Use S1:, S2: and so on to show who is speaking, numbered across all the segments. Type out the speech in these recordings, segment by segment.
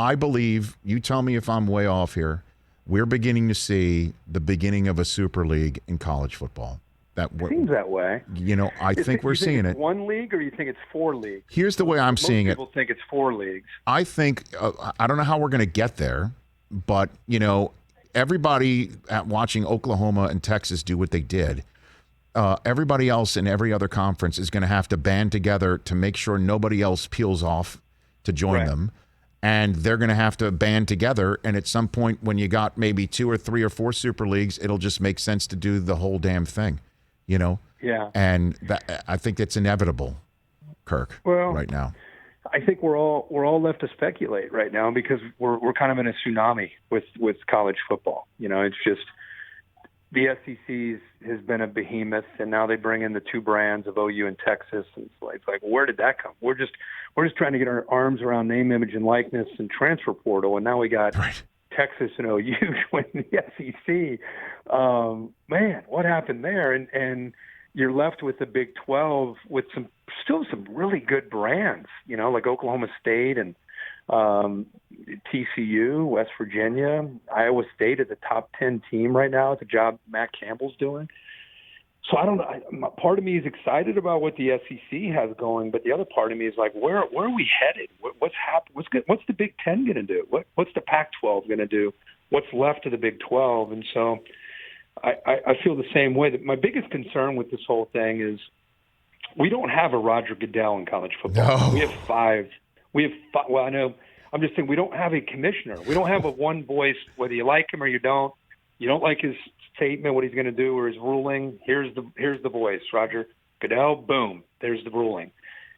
S1: I believe, you tell me if I'm way off here, we're beginning to see the beginning of a super league in college football.
S2: Seems that way.
S1: I think we're seeing it.
S2: One league, or you think it's 4 leagues?
S1: Here's the way I'm seeing it.
S2: Most people think it's 4 leagues.
S1: I think I don't know how we're going to get there, but everybody watching Oklahoma and Texas do what they did. Everybody else in every other conference is going to have to band together to make sure nobody else peels off to join them. And they're going to have to band together. And at some point, when you got maybe 2 or 3 or 4 super leagues, it'll just make sense to do the whole damn thing,
S2: Yeah.
S1: And I think it's inevitable, Kirk, right now.
S2: I think we're all left to speculate right now because we're kind of in a tsunami with college football. It's just the SEC has been a behemoth, and now they bring in the 2 brands of OU and Texas. And it's like, where did that come? We're just trying to get our arms around name, image, and likeness and transfer portal, and now we got Texas and OU joining the SEC. Man, what happened there? And you're left with the Big 12 with some really good brands, like Oklahoma State and TCU, West Virginia, Iowa State is a top 10 team right now. It's a job Matt Campbell's doing. So I don't know. Part of me is excited about what the SEC has going, but the other part of me is like, where are we headed? What's happened? What's the Big 10 going to do? What's the Pac-12 going to do? What's left of the Big 12? And so I feel the same way. That my biggest concern with this whole thing is we don't have a Roger Goodell in college football.
S1: No.
S2: We have 5. Well, I know. I'm just saying we don't have a commissioner. We don't have a one voice, whether you like him or you don't. You don't like his statement, what he's going to do, or his ruling. Here's the voice, Roger Goodell. Boom, there's the ruling.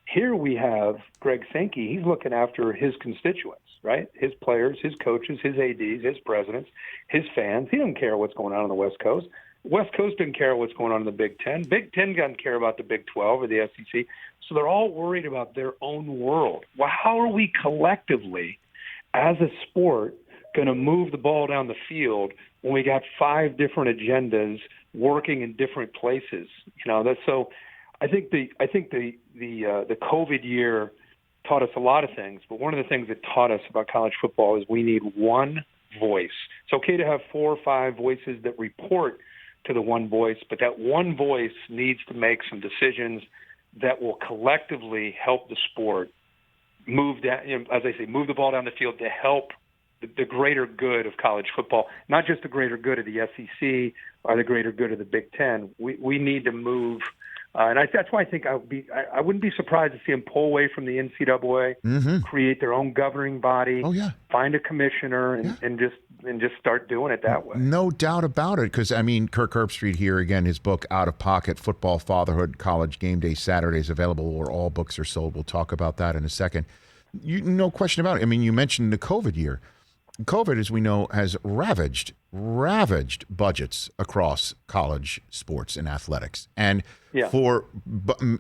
S2: Here we have Greg Sankey. He's looking after his constituents, right? His players, his coaches, his ADs, his presidents, his fans. He doesn't care what's going on the West Coast. West Coast didn't care what's going on in the Big Ten. Big Ten doesn't care about the Big 12 or the SEC. So they're all worried about their own world. Well, how are we collectively, as a sport, going to move the ball down the field when we got 5 different agendas working in different places? So I think the COVID year taught us a lot of things, but one of the things that taught us about college football is we need one voice. It's okay to have 4 or 5 voices that report to the one voice, but that one voice needs to make some decisions that will collectively help the sport move that, as I say, move the ball down the field to help the greater good of college football, not just the greater good of the SEC or the greater good of the Big Ten. We need to move, and that's why I think I wouldn't be surprised to see them pull away from the NCAA, create their own governing body, find a commissioner, and just start doing it that way.
S1: No doubt about it, because Kirk Herbstreit here again. His book "Out of Pocket: Football, Fatherhood, College Game Day Saturdays" available where all books are sold. We'll talk about that in a second. No question about it. You mentioned the COVID year. COVID, as we know, has ravaged budgets across college sports and athletics. And for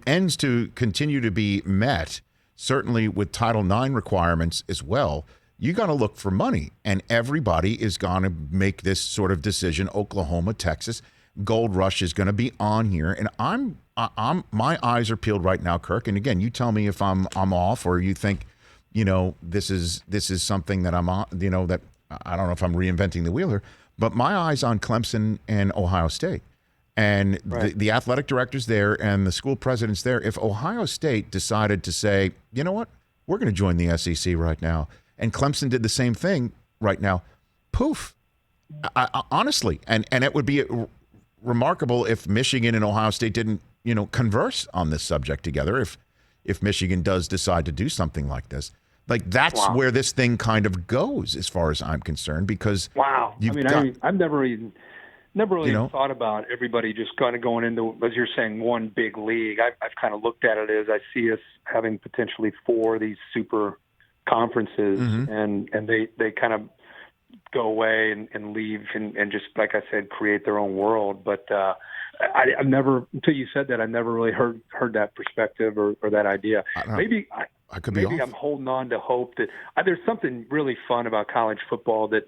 S1: ends to continue to be met, certainly with Title IX requirements as well, you got to look for money. And everybody is going to make this sort of decision. Oklahoma, Texas, Gold Rush is going to be on here. And I'm my eyes are peeled right now, Kirk. And again, you tell me if I'm off or you think, this is something that I'm on, that I don't know if I'm reinventing the wheel here, but my eyes on Clemson and Ohio State and the athletic directors there and the school presidents there. If Ohio State decided to say, you know what, we're going to join the SEC right now, and Clemson did the same thing right now, poof, honestly, and it would be remarkable if Michigan and Ohio State didn't, converse on this subject together. If Michigan does decide to do something like this. Like that's where this thing kind of goes, as far as I'm concerned. Because
S2: I've never really thought about everybody just kind of going into, as you're saying, one big league. I've kind of looked at it as I see us having potentially 4 of these super conferences, and they kind of go away and leave and just, like I said, create their own world. But I've never, until you said that, I've never really heard that perspective or that idea. Maybe
S1: I could be off.
S2: I'm holding on to hope that there's something really fun about college football that,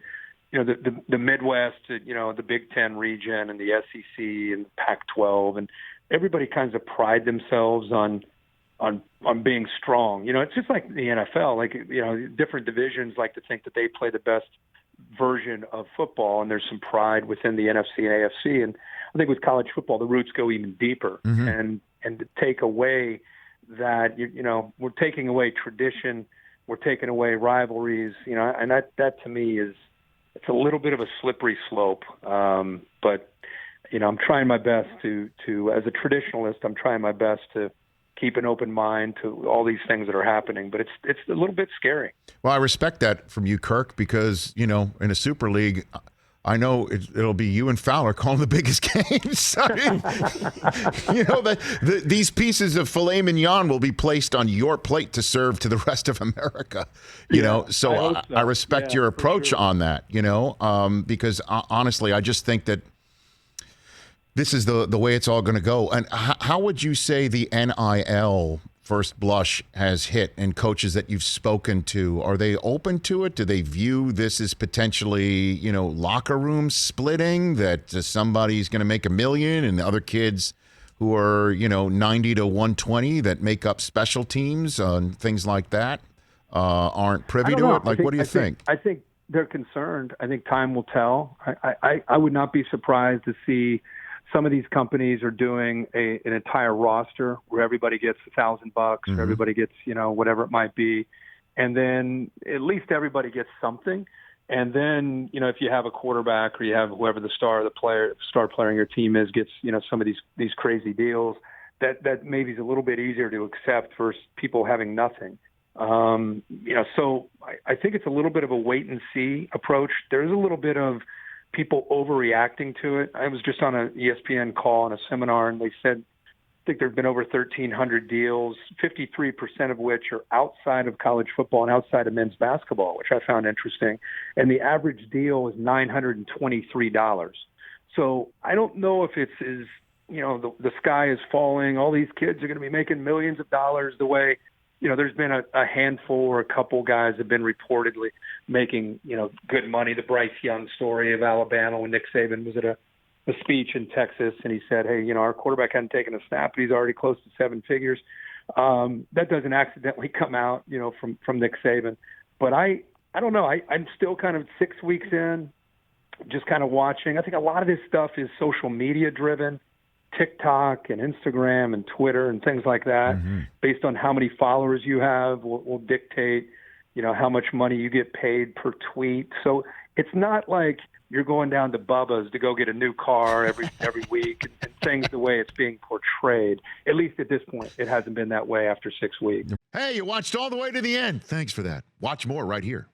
S2: the Midwest, the Big Ten region and the SEC and the Pac-12 and everybody kinds of pride themselves on on being strong. It's just like the NFL. Like, different divisions like to think that they play the best version of football, and there's some pride within the NFC and AFC. And I think with college football, the roots go even deeper. And to take away that, we're taking away tradition, we're taking away rivalries, and that to me it's a little bit of a slippery slope. But I'm trying my best to as a traditionalist, I'm trying my best to keep an open mind to all these things that are happening, but it's a little bit scary.
S1: Well, I respect that from you, Kirk, because, in a Super League, I know it'll be you and Fowler calling the biggest games. These pieces of filet mignon will be placed on your plate to serve to the rest of America. So I respect your approach on that, because honestly, I just think that this is the way it's all going to go. And how would you say the NIL first blush has hit, and coaches that you've spoken to, are they open to it? Do they view this as potentially, locker room splitting, that somebody's going to make $1 million and the other kids who are, 90 to 120 that make up special teams and things like that aren't privy to it? Like, what do you think?
S2: I think they're concerned. I think time will tell. I would not be surprised to see some of these companies are doing an entire roster where everybody gets $1,000, or everybody gets, whatever it might be. And then at least everybody gets something. And then, if you have a quarterback or you have whoever the star player in your team is, gets, some of these crazy deals, that maybe is a little bit easier to accept versus people having nothing. So I think it's a little bit of a wait and see approach. There's a little bit of people overreacting to it. I was just on an ESPN call and a seminar, and they said, I think there have been over 1,300 deals, 53% of which are outside of college football and outside of men's basketball, which I found interesting. And the average deal is $923. So I don't know if it's the sky is falling. All these kids are going to be making millions of dollars the way, there's been a handful or a couple guys have been reportedly making, good money. The Bryce Young story of Alabama, when Nick Saban was at a speech in Texas and he said, hey, our quarterback hadn't taken a snap, but he's already close to 7 figures. That doesn't accidentally come out, from Nick Saban. But I don't know. I'm still kind of 6 weeks in, just kind of watching. I think a lot of this stuff is social media driven. TikTok and Instagram and Twitter and things like that, based on how many followers you have, will dictate, how much money you get paid per tweet. So it's not like you're going down to Bubba's to go get a new car every week and things the way it's being portrayed. At least at this point, it hasn't been that way after 6 weeks.
S1: Hey, you watched all the way to the end. Thanks for that. Watch more right here.